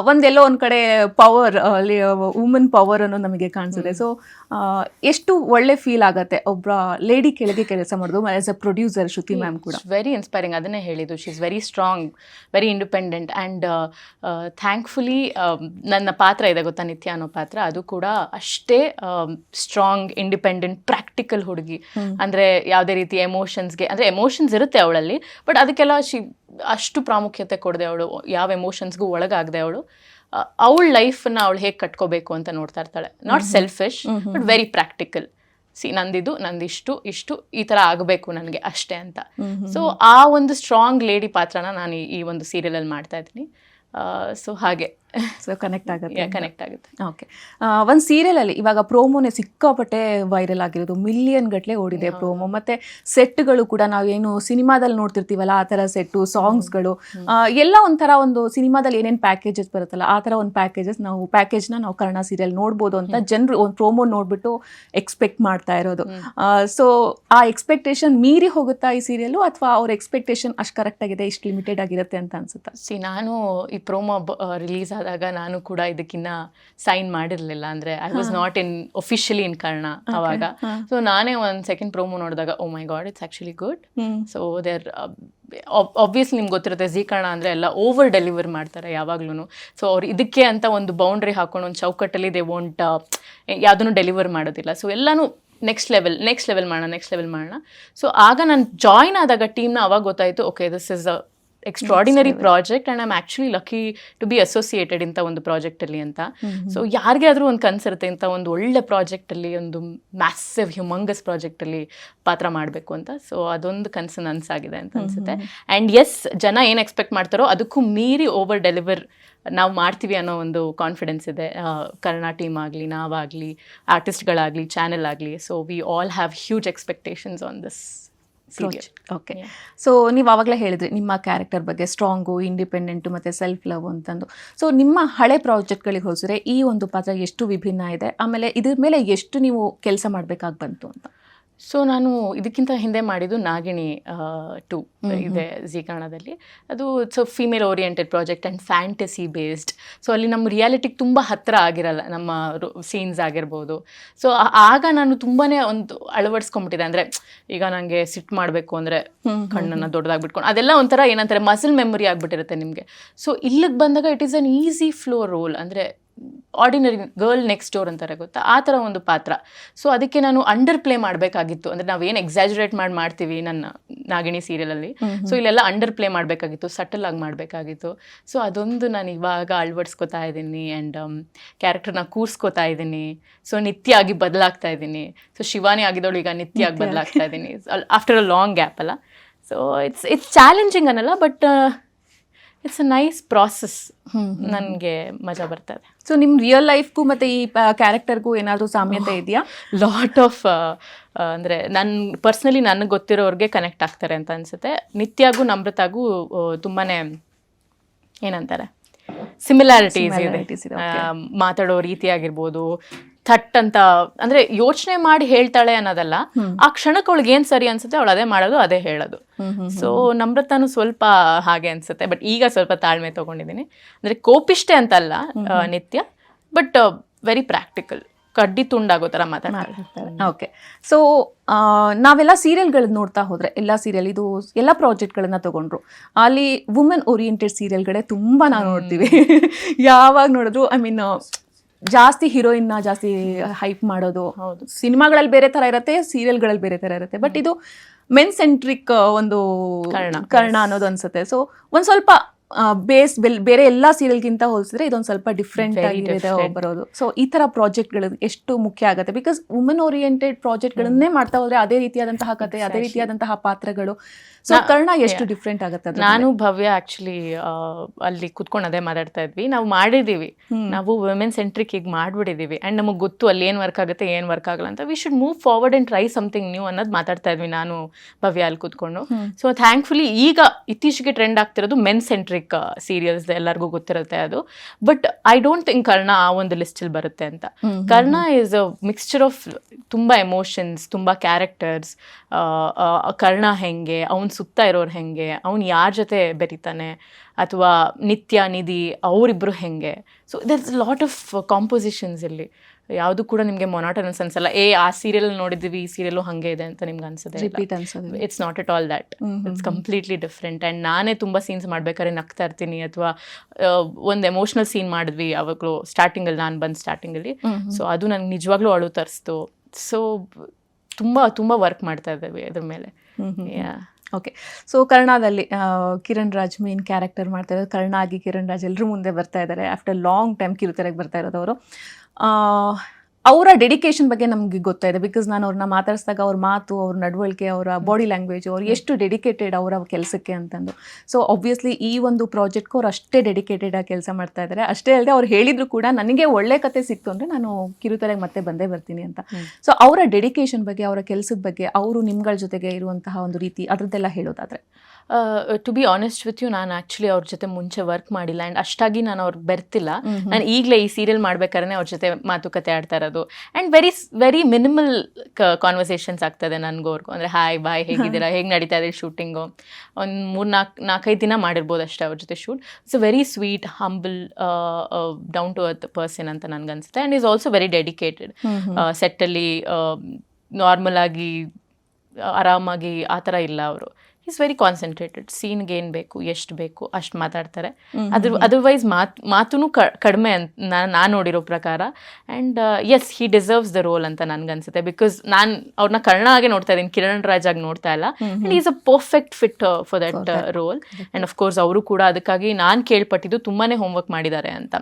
ಒಂದೆಲ್ಲೋ ಒಂದು ಕಡೆ ಪವರ್, ವುಮನ್ ಪವರ್ ಅನ್ನೋದು ನಮಗೆ ಕಾಣಿಸುತ್ತೆ. ಸೊ ಎಷ್ಟು ಒಳ್ಳೆ ಫೀಲ್ ಆಗುತ್ತೆ ಒಬ್ಬ ಲೇಡಿ ಕೆಳಗೆ ಕೆಲಸ ಮಾಡೋದು as a producer. Shruti ma'am ಕೂಡ ವೆರಿ ಇನ್ಸ್ಪೈರಿಂಗ್, ಅದನ್ನೇ ಹೇಳಿದ್ದು, she is very strong, very independent. And thankfully ನನ್ನ ಪಾತ್ರ ಇದೆ ಗೊತ್ತಾ, ನಿತ್ಯ ಅನ್ನೋ ಪಾತ್ರ, ಅದು ಕೂಡ ಅಷ್ಟೇ ಸ್ಟ್ರಾಂಗ್, ಇಂಡಿಪೆಂಡೆಂಟ್, ಪ್ರಾಕ್ಟಿಕಲ್ ಹುಡುಗಿ. ಅಂದರೆ ಯಾವುದೇ ರೀತಿ ಎಮೋಷನ್ಸ್ಗೆ, ಅಂದರೆ ಎಮೋಷನ್ಸ್ ಇರುತ್ತೆ ಅವಳಲ್ಲಿ, ಬಟ್ ಅದಕ್ಕೆಲ್ಲ ಅಷ್ಟು ಪ್ರಾಮುಖ್ಯತೆ ಕೊಡದೆ, ಅವಳು ಯಾವ ಎಮೋಷನ್ಸ್ಗೂ ಒಳಗಾಗದೆ ಅವಳ ಲೈಫನ್ನ ಅವಳು ಹೇಗೆ ಕಟ್ಕೋಬೇಕು ಅಂತ ನೋಡ್ತಾ ಇರ್ತಾಳೆ. Not selfish but very practical. ನಂದಿಷ್ಟು ಈ ಥರ ಆಗಬೇಕು ನನಗೆ ಅಷ್ಟೇ ಅಂತ. ಸೊ ಆ ಒಂದು ಸ್ಟ್ರಾಂಗ್ ಲೇಡಿ ಪಾತ್ರನ ನಾನು ಈ ಒಂದು ಸೀರಿಯಲಲ್ಲಿ ಮಾಡ್ತಾ ಇದ್ದೀನಿ. ಸೊ ಹಾಗೆ ಸೊ ಕನೆಕ್ಟ್ ಆಗುತ್ತೆ. ಓಕೆ. ಒಂದು ಸೀರಿಯಲಲ್ಲಿ ಇವಾಗ ಪ್ರೋಮೋನೇ ಸಿಕ್ಕಾಪಟ್ಟೆ ವೈರಲ್ ಆಗಿರೋದು, ಮಿಲಿಯನ್ ಗಟ್ಟಲೆ ಓಡಿದೆ ಪ್ರೋಮೋ, ಮತ್ತು ಸೆಟ್ಗಳು ಕೂಡ ನಾವೇನು ಸಿನಿಮಾದಲ್ಲಿ ನೋಡ್ತಿರ್ತೀವಲ್ಲ ಆ ಥರ ಸೆಟ್ಟು, ಸಾಂಗ್ಸ್ಗಳು ಎಲ್ಲ ಒಂಥರ ಒಂದು ಸಿನಿಮಾದಲ್ಲಿ ಏನೇನು ಪ್ಯಾಕೇಜಸ್ ಬರುತ್ತಲ್ಲ ಆ ಥರ ಒಂದು ಪ್ಯಾಕೇಜ್ನ ನಾವು ಕನ್ನಡ ಸೀರಿಯಲ್ ನೋಡ್ಬೋದು ಅಂತ ಜನರು ಒಂದು ಪ್ರೋಮೋ ನೋಡ್ಬಿಟ್ಟು ಎಕ್ಸ್ಪೆಕ್ಟ್ ಮಾಡ್ತಾ ಇರೋದು. ಸೊ ಆ ಎಕ್ಸ್ಪೆಕ್ಟೇಷನ್ ಮೀರಿ ಹೋಗುತ್ತಾ ಈ ಸೀರಿಯಲ್ಲು, ಅಥವಾ ಅವ್ರ ಎಕ್ಸ್ಪೆಕ್ಟೇಷನ್ ಅಷ್ಟು ಕರೆಕ್ಟ್ ಆಗಿದೆ, ಇಷ್ಟು ಲಿಮಿಟೆಡ್ ಆಗಿರುತ್ತೆ ಅಂತ ಅನ್ಸುತ್ತಾ? ನಾನು ಈ ಪ್ರೋಮೋ ರಿಲೀಸ್ ಆದಾಗ ಹೋದಾಗ ನಾನು ಕೂಡ ಇದಕ್ಕಿನ್ನ ಸೈನ್ ಮಾಡಿರಲಿಲ್ಲ, ಅಂದರೆ I was not in officially in Karna ಅವಾಗ. ಸೊ ನಾನೇ ಒಂದು ಸೆಕೆಂಡ್ ಪ್ರೋಮೋ ನೋಡಿದಾಗ oh my god it's actually good. So there obviously ನಿಮ್ಗೆ ಗೊತ್ತಿರುತ್ತೆ ಜೀ ಕರ್ಣ ಅಂದರೆ ಎಲ್ಲ ಓವರ್ ಡೆಲಿವರ್ ಮಾಡ್ತಾರೆ ಯಾವಾಗ್ಲೂ. ಸೊ ಅವ್ರು ಇದಕ್ಕೆ ಅಂತ ಒಂದು ಬೌಂಡ್ರಿ ಹಾಕೊಂಡು ಒಂದು ಚೌಕಟ್ಟಲ್ಲಿ ದೇ ವೋಂಟ್ ಯಾವುದನ್ನು ಡೆಲಿವರ್ ಮಾಡೋದಿಲ್ಲ. ಸೊ ಎಲ್ಲನೂ ನೆಕ್ಸ್ಟ್ ಲೆವೆಲ್ ಮಾಡೋಣ. ಸೊ ಆಗ ನಾನು ಜಾಯ್ನ್ ಆದಾಗ ಟೀಮ್ನ ಅವಾಗ ಗೊತ್ತಾಯಿತು, okay this is a extraordinary project and I am actually lucky to be associated ಇಂಥ ಒಂದು ಪ್ರಾಜೆಕ್ಟಲ್ಲಿ ಅಂತ. ಸೊ ಯಾರಿಗೇ ಆದರೂ ಒಂದು ಕನಸಿರುತ್ತೆ ಇಂಥ ಒಂದು ಒಳ್ಳೆ ಪ್ರಾಜೆಕ್ಟಲ್ಲಿ, ಒಂದು ಮ್ಯಾಸಿವ್ ಹ್ಯೂಮಂಗಸ್ ಪ್ರಾಜೆಕ್ಟಲ್ಲಿ ಪಾತ್ರ ಮಾಡಬೇಕು ಅಂತ. ಸೊ ಅದೊಂದು ಕನಸು ನನಸಾಗಿದೆ ಅಂತ ಅನಿಸುತ್ತೆ. ಆ್ಯಂಡ್ ಎಸ್, ಜನ ಏನು ಎಕ್ಸ್ಪೆಕ್ಟ್ ಮಾಡ್ತಾರೋ ಅದಕ್ಕೂ ಮೀರಿ ಓವರ್ ಡೆಲಿವರ್ ನಾವು ಮಾಡ್ತೀವಿ ಅನ್ನೋ ಒಂದು ಕಾನ್ಫಿಡೆನ್ಸ್ ಇದೆ. ಕರ್ಣ ಟೀಮ್ ಆಗಲಿ, ನಾವಾಗಲಿ, ಆರ್ಟಿಸ್ಟ್ಗಳಾಗಲಿ, ಚಾನೆಲ್ ಆಗಲಿ. So we all have huge expectations on this. Okay, so ನೀವು ಆವಾಗಲೇ ಹೇಳಿದ್ರಿ ನಿಮ್ಮ ಕ್ಯಾರೆಕ್ಟರ್ ಬಗ್ಗೆ ಸ್ಟ್ರಾಂಗು, ಇಂಡಿಪೆಂಡೆಂಟು ಮತ್ತು ಸೆಲ್ಫ್ ಲವ್ ಅಂತಂದು. ಸೊ ನಿಮ್ಮ ಹಳೆ ಪ್ರಾಜೆಕ್ಟ್ಗಳಿಗೆ ಹೋಲಿಸಿದ್ರೆ ಈ ಒಂದು ಪಾತ್ರ ಎಷ್ಟು ವಿಭಿನ್ನ ಇದೆ, ಆಮೇಲೆ ಇದ್ರ ಮೇಲೆ ಎಷ್ಟು ನೀವು ಕೆಲಸ ಮಾಡಬೇಕಾಗಿ ಬಂತು ಅಂತ? ಸೊ ನಾನು ಇದಕ್ಕಿಂತ ಹಿಂದೆ ಮಾಡಿದ್ದು ನಾಗಿಣಿ 2 ಇದೆ ಜೀ ಕನ್ನಡದಲ್ಲಿ. ಅದು it's a female oriented project and fantasy based. So ಅಲ್ಲಿ ನಮ್ಮ ರಿಯಾಲಿಟಿಗೆ ತುಂಬ ಹತ್ತಿರ ಆಗಿರಲ್ಲ ನಮ್ಮ ಸೀನ್ಸ್ ಆಗಿರ್ಬೋದು. ಸೊ ಆಗ ನಾನು ತುಂಬಾ ಒಂದು ಅಳವಡಿಸ್ಕೊಂಡ್ಬಿಟ್ಟಿದೆ. ಅಂದರೆ ಈಗ ನನಗೆ ಸಿಟ್ಟು ಮಾಡಬೇಕು ಅಂದರೆ ಕಣ್ಣನ್ನು ದೊಡ್ಡದಾಗಿ ಬಿಟ್ಕೊಂಡು ಅದೆಲ್ಲ ಒಂಥರ ಏನಂತಾರೆ ಮಸಲ್ ಮೆಮೊರಿ ಆಗಿಬಿಟ್ಟಿರುತ್ತೆ ನಿಮಗೆ. ಸೊ ಇಲ್ಲಿಗೆ ಬಂದಾಗ it is an easy flow role. ಅಂದರೆ ಆರ್ಡಿನರಿ ಗರ್ಲ್ ನೆಕ್ಸ್ಟ್ ಡೋರ್ ಅಂತಾರೆ ಗೊತ್ತಾ, ಆ ಥರ ಒಂದು ಪಾತ್ರ. ಸೊ ಅದಕ್ಕೆ ನಾನು ಅಂಡರ್ ಪ್ಲೇ ಮಾಡಬೇಕಾಗಿತ್ತು. ಅಂದರೆ ನಾವೇನು ಎಕ್ಸಾಜುರೇಟ್ ಮಾಡ್ತೀವಿ ನನ್ನ ನಾಗಿಣಿ ಸೀರಿಯಲಲ್ಲಿ, ಸೊ ಇಲ್ಲೆಲ್ಲ ಅಂಡರ್ ಪ್ಲೇ ಮಾಡಬೇಕಾಗಿತ್ತು, ಸಟಲ್ ಆಗಿ ಮಾಡಬೇಕಾಗಿತ್ತು. ಸೊ ಅದೊಂದು ನಾನು ಇವಾಗ ಅಳವಡಿಸ್ಕೊತಾ ಇದ್ದೀನಿ ಆ್ಯಂಡ್ ಕ್ಯಾರೆಕ್ಟರ್ನ ಕೂರಿಸ್ಕೊತಾ ಇದ್ದೀನಿ. ಸೊ ನಿತ್ಯ ಆಗಿ ಬದಲಾಗ್ತಾ ಇದ್ದೀನಿ. ಸೊ ಶಿವಾನಿ ಆಗಿದ್ದವಳು ಈಗ ನಿತ್ಯ ಆಗಿ ಬದಲಾಗ್ತಾ ಇದ್ದೀನಿ ಆಫ್ಟರ್ ಅ ಲಾಂಗ್ ಗ್ಯಾಪ್ ಅಲ್ಲ. ಸೊ ಇಟ್ಸ್ ಚಾಲೆಂಜಿಂಗ್ ಅನ್ನಲ್ಲ, but it's a nice process. ನನಗೆ ಮಜಾ ಬರ್ತದೆ. ಸೊ ನಿಮ್ಮ ರಿಯಲ್ ಲೈಫ್ಗೂ ಮತ್ತು ಈ ಕ್ಯಾರೆಕ್ಟರ್ಗೂ ಏನಾದರೂ ಸಾಮ್ಯತೆ ಇದೆಯಾ? ಲಾಟ್ ಆಫ್ ಅಂದರೆ ಪರ್ಸ್ನಲಿ ನನಗೆ ಗೊತ್ತಿರೋರಿಗೆ ಕನೆಕ್ಟ್ ಆಗ್ತಾರೆ ಅಂತ ಅನಿಸುತ್ತೆ. ನಿತ್ಯಾಗೂ ನಮ್ರತಾಗೂ ತುಂಬಾ ಏನಂತಾರೆ ಸಿಮಿಲಾರಿಟೀಸ್ ಇದೆ. ಮಾತಾಡೋ ರೀತಿ ಆಗಿರ್ಬೋದು, ಥಟ್ ಅಂತ ಅಂದರೆ ಯೋಚನೆ ಮಾಡಿ ಹೇಳ್ತಾಳೆ ಅನ್ನೋದಲ್ಲ, ಆ ಕ್ಷಣಕ್ಕೆ ಅವಳಿಗೆ ಏನು ಸರಿ ಅನ್ಸುತ್ತೆ ಅವಳು ಅದೇ ಮಾಡೋದು, ಅದೇ ಹೇಳೋದು. ಸೊ ನಮ್ರತಾನು ಸ್ವಲ್ಪ ಹಾಗೆ ಅನ್ಸುತ್ತೆ, ಬಟ್ ಈಗ ಸ್ವಲ್ಪ ತಾಳ್ಮೆ ತಗೊಂಡಿದ್ದೀನಿ. ಅಂದರೆ ಕೋಪಿಷ್ಟೆ ಅಂತಲ್ಲ ನಿತ್ಯ, ಬಟ್ ವೆರಿ ಪ್ರಾಕ್ಟಿಕಲ್, ಕಡ್ಡಿ ತುಂಡಾಗೋ ಥರ ಮಾತಾಡ್ತಾರೆ. ಓಕೆ, ಸೊ ನಾವೆಲ್ಲ ಸೀರಿಯಲ್ಗಳನ್ನ ನೋಡ್ತಾ ಹೋದರೆ, ಎಲ್ಲ ಸೀರಿಯಲ್ ಇದು ಎಲ್ಲ ಪ್ರಾಜೆಕ್ಟ್ಗಳನ್ನ ತಗೊಂಡ್ರು ಅಲ್ಲಿ ವುಮೆನ್ ಓರಿಯೆಂಟೆಡ್ ಸೀರಿಯಲ್ಗಳೇ ತುಂಬ ನಾವು ನೋಡ್ತೀವಿ. ಯಾವಾಗ ನೋಡಿದ್ರು ಐ ಮೀನ್ ಜಾಸ್ತಿ ಹೀರೋಯಿನ್ನ ಜಾಸ್ತಿ ಹೈಪ್ ಮಾಡೋದು. ಹೌದು, ಸಿನಿಮಾಗಳಲ್ಲಿ ಬೇರೆ ಥರ ಇರುತ್ತೆ, ಸೀರಿಯಲ್ಗಳಲ್ಲಿ ಬೇರೆ ಥರ ಇರುತ್ತೆ. ಬಟ್ ಇದು ಮೆನ್ ಸೆಂಟ್ರಿಕ್ ಒಂದು ಕರ್ಣ ಅನ್ನೋದು ಅನ್ಸುತ್ತೆ. ಸೊ ಒಂದು ಸ್ವಲ್ಪ ಬೇರೆ ಎಲ್ಲ ಸೀರಿಯಲ್ಗಿಂತ ಹೋಲಿಸಿದ್ರೆ ಇದೊಂದು ಸ್ವಲ್ಪ ಡಿಫ್ರೆಂಟ್ ಆಗಿದೆ ಬರೋದು. ಸೊ ಈ ಥರ ಪ್ರಾಜೆಕ್ಟ್ಗಳು ಎಷ್ಟು ಮುಖ್ಯ ಆಗುತ್ತೆ, ಬಿಕಾಸ್ ವುಮೆನ್ ಓರಿಯೆಂಟೆಡ್ ಪ್ರಾಜೆಕ್ಟ್ಗಳನ್ನೇ ಮಾಡ್ತಾ ಹೋದ್ರೆ ಅದೇ ರೀತಿಯಾದಂತಹ ಕತೆ, ಅದೇ ರೀತಿಯಾದಂತಹ ಪಾತ್ರಗಳು. ಸೊ ಕರ್ಣ ಎಷ್ಟು ಡಿಫ್ರೆಂಟ್ ಆಗುತ್ತೆ. ನಾನು ಭವ್ಯ ಆಕ್ಚುಲಿ ಅಲ್ಲಿ ಕುತ್ಕೊಂಡು ಅದೇ ಮಾತಾಡ್ತಾ ಇದ್ವಿ. ನಾವು ಮಾಡಿದೀವಿ, ನಾವು ವುಮೆನ್ ಸೆಂಟ್ರಿಕ್ ಈಗ ಮಾಡ್ಬಿಟ್ಟಿದೀವಿ ಅಂಡ್ ನಮಗೆ ಗೊತ್ತು ಅಲ್ಲಿ ಏನು ವರ್ಕ್ ಆಗುತ್ತೆ ಏನು ವರ್ಕ್ ಆಗಲ್ಲ ಅಂತ. We should move forward and try something new ಅನ್ನೋದು ಮಾತಾಡ್ತಾ ಇದ್ವಿ ನಾನು ಭವ್ಯ ಅಲ್ಲಿ ಕುತ್ಕೊಂಡು. ಸೊ ಥ್ಯಾಂಕ್ಫುಲಿ ಈಗ ಇತ್ತೀಚೆಗೆ ಟ್ರೆಂಡ್ ಆಗ್ತಿರೋದು ಮೆನ್ ಸೆಂಟ್ರಿಕ್ ಸೀರಿಯಲ್ಸ್, ಎಲ್ಲರಿಗೂ ಗೊತ್ತಿರುತ್ತೆ ಅದು. But I don't think Karna ಆ ಒಂದು ಲಿಸ್ಟಲ್ಲಿ ಬರುತ್ತೆ ಅಂತ. Karna is a mixture of ತುಂಬ ಎಮೋಷನ್ಸ್, ತುಂಬ ಕ್ಯಾರೆಕ್ಟರ್ಸ್. ಕರ್ಣ ಹೆಂಗೆ, ಅವ್ನು ಸುತ್ತ ಇರೋರು ಹೆಂಗೆ, ಅವ್ನು ಯಾರ ಜೊತೆ ಬೆರಿತಾನೆ, ಅಥವಾ ನಿತ್ಯ ನಿಧಿ ಅವರಿಬ್ಬರು ಹೆಂಗೆ. ಸೊ ದರ್ಸ್ ಲಾಟ್ ಆಫ್ ಕಾಂಪೋಸಿಷನ್ಸ್ ಇಲ್ಲಿ. ಯಾವುದು ಕೂಡ ನಿಮಗೆ ಮೊನಾಟನಸ್ ಅನ್ಸಲ್ಲ, ಆ ಸೀರಿಯಲ್ ನೋಡಿದ್ವಿ ಈ ಸೀರಿಯಲ್ಲು ಹಾಗೆ ಇದೆ ಅಂತ ನಿಮ್ಗೆ ಅನ್ಸುತ್ತೆ. It's not at all that. It's completely different. And ನಾನೇ ತುಂಬ ಸೀನ್ಸ್ ಮಾಡ್ಬೇಕಾದ್ರೆ ನಗ್ತಾ ಇರ್ತೀನಿ, ಅಥವಾ ಒಂದು ಎಮೋಷ್ನಲ್ ಸೀನ್ ಮಾಡಿದ್ವಿ ಯಾವಾಗಲೂ ಸ್ಟಾರ್ಟಿಂಗಲ್ಲಿ, ನಾನು ಬಂದು ಸ್ಟಾರ್ಟಿಂಗಲ್ಲಿ. ಸೊ ಅದು ನನಗೆ ನಿಜವಾಗ್ಲೂ ಅಳು ತರಿಸ್ತು. ಸೊ ತುಂಬ ತುಂಬ ವರ್ಕ್ ಮಾಡ್ತಾ ಇದ್ದೇವೆ ಅದ್ರ ಮೇಲೆ. ಓಕೆ, ಸೊ ಕರ್ಣದಲ್ಲಿ ಕಿರಣ್ ರಾಜ್ ಮೇನ್ ಕ್ಯಾರೆಕ್ಟರ್ ಮಾಡ್ತಾ ಇದ್ದಾರೆ. ಕರ್ಣ ಆಗಿ ಕಿರಣ್ ರಾಜ್ ಎಲ್ಲರೂ ಮುಂದೆ ಬರ್ತಾ ಇದ್ದಾರೆ. ಆಫ್ಟರ್ ಲಾಂಗ್ ಟೈಮ್ ಕಿರುತೆರೆಗೆ ಬರ್ತಾ ಇರೋದವರು. ಅವರ ಡೆಡಿಕೇಶನ್ ಬಗ್ಗೆ ನಮಗೆ ಗೊತ್ತಾಯಿದೆ, ಬಿಕಾಸ್ ನಾನು ಅವ್ರನ್ನ ಮಾತಾಡಿಸಿದಾಗ ಅವ್ರ ಮಾತು, ಅವ್ರ ನಡವಳಿಕೆ, ಅವರ ಬಾಡಿ ಲ್ಯಾಂಗ್ವೇಜ್, ಅವ್ರು ಎಷ್ಟು ಡೆಡಿಕೇಟೆಡ್ ಅವರ ಕೆಲಸಕ್ಕೆ ಅಂತಂದು. ಸೊ ಆಬ್ವಿಯಸ್ಲಿ ಈ ಒಂದು ಪ್ರಾಜೆಕ್ಟ್ಗೆ ಅವ್ರು ಅಷ್ಟೇ ಡೆಡಿಕೇಟೆಡ್ ಆಗಿ ಕೆಲಸ ಮಾಡ್ತಾ ಇದ್ದಾರೆ. ಅಷ್ಟೇ ಅಲ್ಲದೆ ಅವ್ರು ಹೇಳಿದ್ರು ಕೂಡ ನನಗೆ ಒಳ್ಳೆ ಕತೆ ಸಿಕ್ತು ಅಂದರೆ ನಾನು ಕಿರುತೆರೆಗೆ ಮತ್ತೆ ಬಂದೇ ಬರ್ತೀನಿ ಅಂತ. ಸೊ ಅವರ ಡೆಡಿಕೇಶನ್ ಬಗ್ಗೆ, ಅವರ ಕೆಲಸದ ಬಗ್ಗೆ, ಅವರು ನಿಮ್ಗಳ ಜೊತೆಗೆ ಇರುವಂತಹ ಒಂದು ರೀತಿ ಅದರದ್ದೆಲ್ಲ ಹೇಳೋದಾದರೆ. To be honest with you, ನಾನು ಆ್ಯಕ್ಚುಲಿ ಅವ್ರ ಜೊತೆ ಮುಂಚೆ ವರ್ಕ್ ಮಾಡಿಲ್ಲ ಆ್ಯಂಡ್ ಅಷ್ಟಾಗಿ ನಾನು ಅವ್ರಿಗೆ ಬೆರ್ತಿಲ್ಲ. ನಾನು ಈಗಲೇ ಈ ಸೀರಿಯಲ್ ಮಾಡ್ಬೇಕಾದ್ರೆ ಅವ್ರ ಜೊತೆ ಮಾತುಕತೆ ಆಡ್ತಾ ಇರೋದು ಆ್ಯಂಡ್ ವೆರಿ ಮಿನಿಮಲ್ ಕಾನ್ವರ್ಸೇಷನ್ಸ್ ಆಗ್ತದೆ ನನಗೂ ಅವ್ರಿಗೂ. ಅಂದರೆ ಹಾಯ್ ಬಾಯ್ ಹೇಗಿದ್ದೀರಾ, ಹೇಗೆ ನಡೀತಾ ಇದೆ ಶೂಟಿಂಗು, ಒಂದು 4-5 ದಿನ ಮಾಡಿರ್ಬೋದು ಅಷ್ಟೇ ಅವ್ರ ಜೊತೆ shoot. It's a very sweet, humble, down to earth person ಅಂತ ನನಗನ್ಸುತ್ತೆ. And is also very dedicated. ಸೆಟ್ಟಲ್ಲಿ ನಾರ್ಮಲ್ ಆಗಿ ಆರಾಮಾಗಿ ಆ ಥರ ಇಲ್ಲ ಅವರು. Is very concentrated. ಸೀನ್ಗೆ ಏನು ಬೇಕು, ಎಷ್ಟು ಬೇಕು ಅಷ್ಟು ಮಾತಾಡ್ತಾರೆ. ಅದರ್ವೈಸ್ ಮಾತೂ ಕಡಿಮೆ ಅಂತ ನಾನು ನೋಡಿರೋ ಪ್ರಕಾರ. And yes, he deserves the role ಅಂತ ನನಗನ್ಸುತ್ತೆ. ಬಿಕಾಸ್ ನಾನು ಅವ್ರನ್ನ ಕರ್ಣ ಆಗಿ ನೋಡ್ತಾ ಇದ್ದೀನಿ, ಕಿರಣ್ ರಾಜ್ ಆಗಿ ನೋಡ್ತಾ ಇಲ್ಲ. And is a perfect fit for that roll. And of course ಅವರು ಕೂಡ ಅದಕ್ಕಾಗಿ ನಾನು ಕೇಳ್ಪಟ್ಟಿದ್ದು ತುಂಬಾ ಹೋಮ್ವರ್ಕ್ ಮಾಡಿದ್ದಾರೆ ಅಂತ.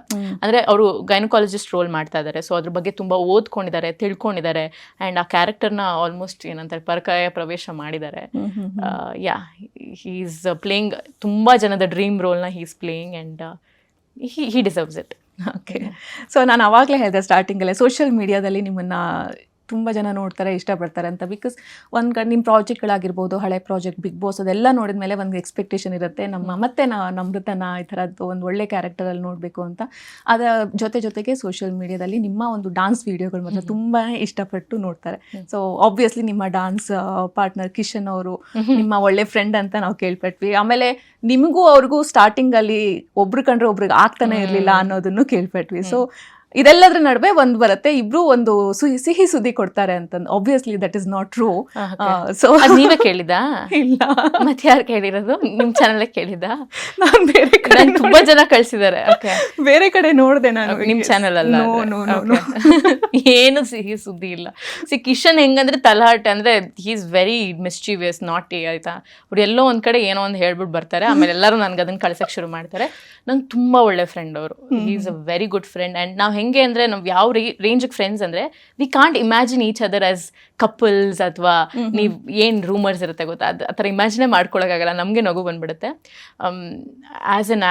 ಅಂದರೆ ಅವರು ಗೈನಕಾಲಜಿಸ್ಟ್ ರೋಲ್ ಮಾಡ್ತಾ ಇದ್ದಾರೆ, ಸೊ ಅದ್ರ ಬಗ್ಗೆ ತುಂಬ ಓದ್ಕೊಂಡಿದ್ದಾರೆ, ತಿಳ್ಕೊಂಡಿದ್ದಾರೆ. ಆ್ಯಂಡ್ ಆ ಕ್ಯಾರೆಕ್ಟರ್ನ ಆಲ್ಮೋಸ್ಟ್ ಏನಂತಾರೆ ಪರಕಾಯ ಪ್ರವೇಶ ಮಾಡಿದ್ದಾರೆ. he is playing ತುಂಬಾ ಜನದ ಡ್ರೀಮ್ ರೋಲ್ನ he is playing and he deserves it. Okay, so ನಾನು ಅವಾಗಲೇ ಹೇಳಿದೆ ಸ್ಟಾರ್ಟಿಂಗಲ್ಲೇ, ಸೋಷಿಯಲ್ ಮೀಡಿಯಾದಲ್ಲಿ ನಿಮ್ಮನ್ನು ತುಂಬ ಜನ ನೋಡ್ತಾರೆ, ಇಷ್ಟಪಡ್ತಾರೆ ಅಂತ. ಬಿಕಾಸ್ ಒಂದು ಕಡೆ ನಿಮ್ಮ ಪ್ರಾಜೆಕ್ಟ್ಗಳಾಗಿರ್ಬೋದು, ಹಳೆ ಪ್ರಾಜೆಕ್ಟ್, ಬಿಗ್ ಬಾಸ್, ಅದೆಲ್ಲ ನೋಡಿದ ಮೇಲೆ ಒಂದು ಎಕ್ಸ್ಪೆಕ್ಟೇಷನ್ ಇರುತ್ತೆ ಮತ್ತೆ ನಮ್ರತನ ಈ ಥರದ್ದು ಒಂದು ಒಳ್ಳೆ ಕ್ಯಾರೆಕ್ಟರಲ್ಲಿ ನೋಡಬೇಕು ಅಂತ. ಅದರ ಜೊತೆಗೆ ಸೋಷಿಯಲ್ ಮೀಡಿಯಾದಲ್ಲಿ ನಿಮ್ಮ ಒಂದು ಡಾನ್ಸ್ ವೀಡಿಯೋಗಳು ಮಾತ್ರ ತುಂಬಾ ಇಷ್ಟಪಟ್ಟು ನೋಡ್ತಾರೆ. ಸೊ ಆಬ್ವಿಯಸ್ಲಿ ನಿಮ್ಮ ಡಾನ್ಸ್ ಪಾರ್ಟ್ನರ್ ಕಿಶನ್ ಅವರು ನಿಮ್ಮ ಒಳ್ಳೆ ಫ್ರೆಂಡ್ ಅಂತ ನಾವು ಕೇಳ್ಪಟ್ವಿ. ಆಮೇಲೆ ನಿಮಗೂ ಅವ್ರಿಗೂ ಸ್ಟಾರ್ಟಿಂಗಲ್ಲಿ ಒಬ್ರು ಕಂಡ್ರೆ ಒಬ್ರಿಗೆ ಆಗ್ತಾನೆ ಇರಲಿಲ್ಲ ಅನ್ನೋದನ್ನು ಕೇಳ್ಪಟ್ವಿ. ಸೊ ಇದೆಲ್ಲದ್ರ ನಡುವೆ ಒಂದು ಬರುತ್ತೆ, ಇಬ್ರು ಒಂದು ಸಿಹಿ ಸುದ್ದಿ ಕೊಡ್ತಾರೆ ಅಂತಂದು. Obviously that is not true. So ನೀವೇ ಕೇಳಿದಾ? ಇಲ್ಲ, ಮತ್ತೆ ಯಾರು ಕೇಳಿರೋದು? ನಿಮ್ ಚಾನಲ್ ಕೇಳಿದ? ನಾನು ಬೇರೆ ಕಡೆ ತುಂಬಾ ಜನ ಕಳ್ಸಿದ್ದಾರೆ, ಬೇರೆ ಕಡೆ ನೋಡಿದೆ ನಾನು, ನಿಮ್ ಚಾನಲ್ ಅಲ್ಲ. ಏನು ಸಿಹಿ ಸುದ್ದಿ ಇಲ್ಲ. ಕಿಶನ್ ಹೆಂಗಂದ್ರೆ ತಲಹಟೆ, ಅಂದ್ರೆ ಹಿ ಇಸ್ ವೆರಿ ಮಿಸ್ಚೀವಿಯಸ್, ನಾಟಿ ಆಯ್ತಾ. ಅವ್ರು ಎಲ್ಲೋ ಒಂದ್ ಕಡೆ ಏನೋ ಒಂದು ಹೇಳ್ಬಿಟ್ಟು ಬರ್ತಾರೆ, ಆಮೇಲೆ ಎಲ್ಲರೂ ನನ್ಗೆ ಅದನ್ನ ಕಳ್ಸಕ್ ಶುರು ಮಾಡ್ತಾರೆ. ನಂಗೆ ತುಂಬಾ ಒಳ್ಳೆ ಫ್ರೆಂಡ್ ಅವರು. He is a very good friend. And ನಾವು ಹೆಂಗೆ ಅಂದರೆ ನಾವು ಯಾವ ರೇಂಜಿಗೆ ಫ್ರೆಂಡ್ಸ್ ಅಂದರೆ we can't imagine each other as couples, ಅಥವಾ ನೀವು ಏನು ರೂಮರ್ಸ್ ಇರುತ್ತೆ ಗೊತ್ತಾ, ಆ ಥರ ಇಮ್ಯಾಜಿನೇ ಮಾಡ್ಕೊಳಕ್ಕಾಗಲ್ಲ. ನಮಗೆ ನಗು ಬಂದ್ಬಿಡುತ್ತೆ. As an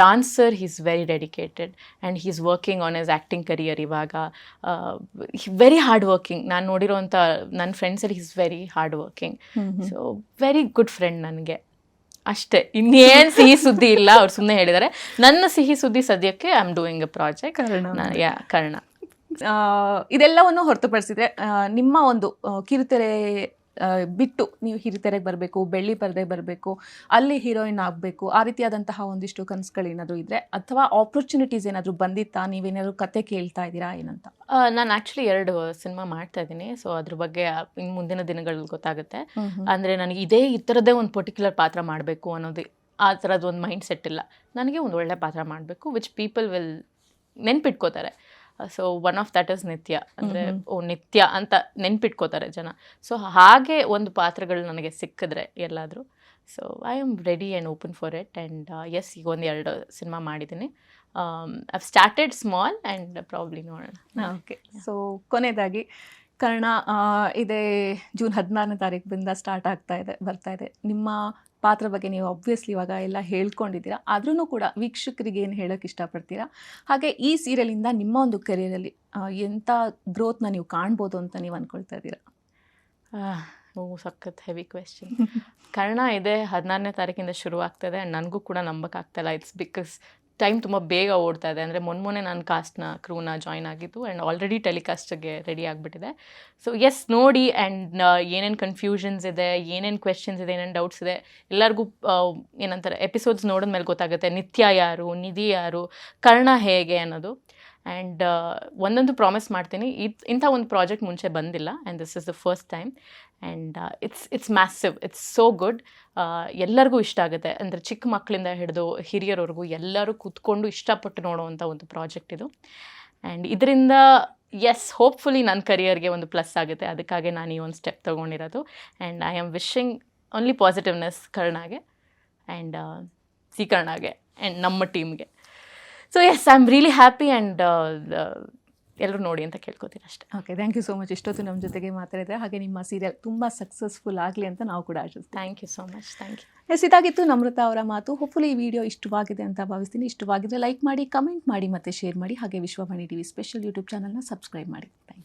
dancer he is very dedicated and he is working on his acting career ಇವಾಗ. Very hard working. ನಾನು ನೋಡಿರೋಂಥ ನನ್ನ ಫ್ರೆಂಡ್ಸಲ್ಲಿ he is very hard working. So very good friend ನನಗೆ. ಅಷ್ಟೇ, ಇನ್ನೇನು ಸಿಹಿ ಸುದ್ದಿ ಇಲ್ಲ. ಅವ್ರು ಸುಮ್ಮನೆ ಹೇಳಿದ್ದಾರೆ. ನನ್ನ ಸಿಹಿ ಸುದ್ದಿ ಸದ್ಯಕ್ಕೆ I am doing a project Karna. ಇದೆಲ್ಲವನ್ನು ಹೊರತುಪಡಿಸಿದ್ರೆ ನಿಮ್ಮ ಒಂದು ಕಿರುತೆರೆ ಬಿಟ್ಟು ನೀವು ಹಿರಿತೆರೆಗೆ ಬರಬೇಕು, ಬೆಳ್ಳಿ ಪರದೆಗೆ ಬರಬೇಕು, ಅಲ್ಲಿ ಹೀರೋಯಿನ್ ಆಗಬೇಕು, ಆ ರೀತಿಯಾದಂತಹ ಒಂದಿಷ್ಟು ಕನಸುಗಳೇನಾದರೂ ಇದ್ದರೆ, ಅಥವಾ ಆಪರ್ಚುನಿಟೀಸ್ ಏನಾದರೂ ಬಂದಿತ್ತಾ? ನೀವೇನಾದರೂ ಕತೆ ಕೇಳ್ತಾ ಇದ್ದೀರಾ ಏನಂತ? ನಾನು ಆ್ಯಕ್ಚುಲಿ 2 ಸಿನಿಮಾ ಮಾಡ್ತಾ ಇದ್ದೀನಿ. ಸೊ ಅದ್ರ ಬಗ್ಗೆ ಇನ್ನು ಮುಂದಿನ ದಿನಗಳಲ್ಲಿ ಗೊತ್ತಾಗುತ್ತೆ. ಅಂದರೆ ನನಗೆ ಈ ಥರದ್ದೇ ಒಂದು ಪರ್ಟಿಕ್ಯುಲರ್ ಪಾತ್ರ ಮಾಡಬೇಕು ಅನ್ನೋದು, ಆ ಥರದ್ದು ಒಂದು ಮೈಂಡ್ ಸೆಟ್ ಇಲ್ಲ. ನನಗೆ ಒಂದು ಒಳ್ಳೆ ಪಾತ್ರ ಮಾಡಬೇಕು ವಿಚ್ ಪೀಪಲ್ ವಿಲ್ ನೆನ್ಪಿಟ್ಕೋತಾರೆ. So one of that is Nithya. ಅಂದರೆ ನಿತ್ಯ ಅಂತ ನೆನ್ಪಿಟ್ಕೋತಾರೆ ಜನ. ಸೊ ಹಾಗೆ ಒಂದು ಪಾತ್ರಗಳು ನನಗೆ ಸಿಕ್ಕಿದ್ರೆ ಎಲ್ಲಾದರೂ, so I am ready and open for it. And yes, ಈಗ 2 ಸಿನಿಮಾ ಮಾಡಿದ್ದೀನಿ. I've started small and probably ನೋಡೋಣ. ಓಕೆ, ಸೊ ಕೊನೆಯದಾಗಿ ಕರ್ಣ, ಇದೇ ಜೂನ್ 16ನೇ ತಾರೀಕಿಂದ ಬರ್ತಾ ಇದೆ. ನಿಮ್ಮ ಪಾತ್ರ ಬಗ್ಗೆ ನೀವು ಆಬ್ವಿಯಸ್ಲಿ ಇವಾಗ ಎಲ್ಲ ಹೇಳ್ಕೊಂಡಿದ್ದೀರಾ, ಆದ್ರೂ ಕೂಡ ವೀಕ್ಷಕರಿಗೆ ಏನು ಹೇಳೋಕ್ಕೆ ಇಷ್ಟಪಡ್ತೀರಾ? ಹಾಗೆ ಈ ಸೀರಿಯಲಿಂದ ನಿಮ್ಮ ಒಂದು ಕರಿಯರಲ್ಲಿ ಎಂಥ ಗ್ರೋತ್ನ ನೀವು ಕಾಣ್ಬೋದು ಅಂತ ನೀವು ಅಂದ್ಕೊಳ್ತಾ ಇದ್ದೀರಾ? ಸಖತ್ ಹೆವಿ ಕ್ವೆಶ್ಚನ್. ಕರ್ಣ ಇದೆ 16ನೇ ತಾರೀಕಿಂದ ಶುರು ಆಗ್ತದೆ. ಆ್ಯಂಡ್ ನನಗೂ ಕೂಡ ನಂಬಕ್ಕಾಗ್ತಾಯಿಲ್ಲ. ಇಟ್ಸ್ ಬಿಕಾಸ್ ಟೈಮ್ ತುಂಬ ಬೇಗ ಓಡ್ತಾ ಇದೆ. ಅಂದರೆ ಮೊನ್ನೆ ನಾನು ಕ್ರೂನ ಜಾಯ್ನ್ ಆಗಿದ್ದು ಆ್ಯಂಡ್ ಆಲ್ರೆಡಿ ಟೆಲಿಕಾಸ್ಟ್ಗೆ ರೆಡಿ ಆಗಿಬಿಟ್ಟಿದೆ. ಸೊ ಎಸ್, ನೋಡಿ. ಆ್ಯಂಡ್ ಏನೇನು ಕನ್ಫ್ಯೂಷನ್ಸ್ ಇದೆ, ಏನೇನು ಕ್ವೆಶ್ಚನ್ಸ್ ಇದೆ, ಏನೇನು ಡೌಟ್ಸ್ ಇದೆ, ಎಲ್ಲರಿಗೂ ಏನಂತಾರೆ ಎಪಿಸೋಡ್ಸ್ ನೋಡಿದ್ಮೇಲೆ ಗೊತ್ತಾಗುತ್ತೆ ನಿತ್ಯ ಯಾರು, ನಿಧಿ ಯಾರು, ಕರ್ಣ ಹೇಗೆ ಅನ್ನೋದು. ಆ್ಯಂಡ್ ಒಂದೊಂದು ಪ್ರಾಮಿಸ್ ಮಾಡ್ತೀನಿ, ಇಂಥ ಒಂದು ಪ್ರಾಜೆಕ್ಟ್ ಮುಂಚೆ ಬಂದಿಲ್ಲ. And this is the first time. And it's massive, it's so good. ಎಲ್ಲರಿಗೂ ಇಷ್ಟ ಆಗುತ್ತೆ. ಅಂದರೆ ಚಿಕ್ಕ ಮಕ್ಕಳಿಂದ ಹಿಡಿದು ಹಿರಿಯರವರೆಗೂ ಎಲ್ಲರೂ ಕೂತ್ಕೊಂಡು ಇಷ್ಟಪಟ್ಟು ನೋಡುವಂಥ ಒಂದು ಪ್ರಾಜೆಕ್ಟ್ ಇದು. ಆ್ಯಂಡ್ ಇದರಿಂದ ಎಸ್, ಹೋಪ್ಫುಲಿ ನನ್ನ ಕರಿಯರ್ಗೆ ಒಂದು ಪ್ಲಸ್ ಆಗುತ್ತೆ. ಅದಕ್ಕಾಗಿ ನಾನು ಈ ಒಂದು ಸ್ಟೆಪ್ ತೊಗೊಂಡಿರೋದು. And I am wishing only positiveness ಕರ್ಣಾಗೆ ಆ್ಯಂಡ್ ಕರ್ಣಾಗೆ ಆ್ಯಂಡ್ ನಮ್ಮ ಟೀಮ್ಗೆ. So yes, I am really happy. And ಎಲ್ಲರೂ ನೋಡಿ ಅಂತ ಕೇಳ್ಕೊತೀನಿ ಅಷ್ಟೇ. Okay, thank you so much. ಇಷ್ಟೊತ್ತು ನಮ್ಮ ಜೊತೆಗೆ ಮಾತಾಡಿದ್ರೆ, ಹಾಗೆ ನಿಮ್ಮ ಸೀರಿಯಲ್ ತುಂಬ ಸಕ್ಸಸ್ಫುಲ್ ಆಗಲಿ ಅಂತ ನಾವು ಕೂಡ ಆಶಿಸ್ತೀವಿ. Thank you so much. Thank you. Yes, ಇದಾಗಿತ್ತು ನಮ್ರತಾ ಅವರ ಮಾತು. ಹೋಪ್ಫುಲಿ ಈ ವಿಡಿಯೋ ಇಷ್ಟವಾಗಿದೆ ಅಂತ ಭಾವಿಸ್ತೀನಿ. ಇಷ್ಟವಾಗಿದ್ದರೆ ಲೈಕ್ ಮಾಡಿ, ಕಮೆಂಟ್ ಮಾಡಿ, ಮತ್ತು ಶೇರ್ ಮಾಡಿ. ಹಾಗೆ ವಿಶ್ವವಾಣಿ ಟಿವಿ ಸ್ಪೆಷಲ್ ಯೂಟ್ಯೂಬ್ ಚಾನಲ್ನ ಸಬ್ಸ್ಕ್ರೈಬ್ ಮಾಡಿ. Thank you.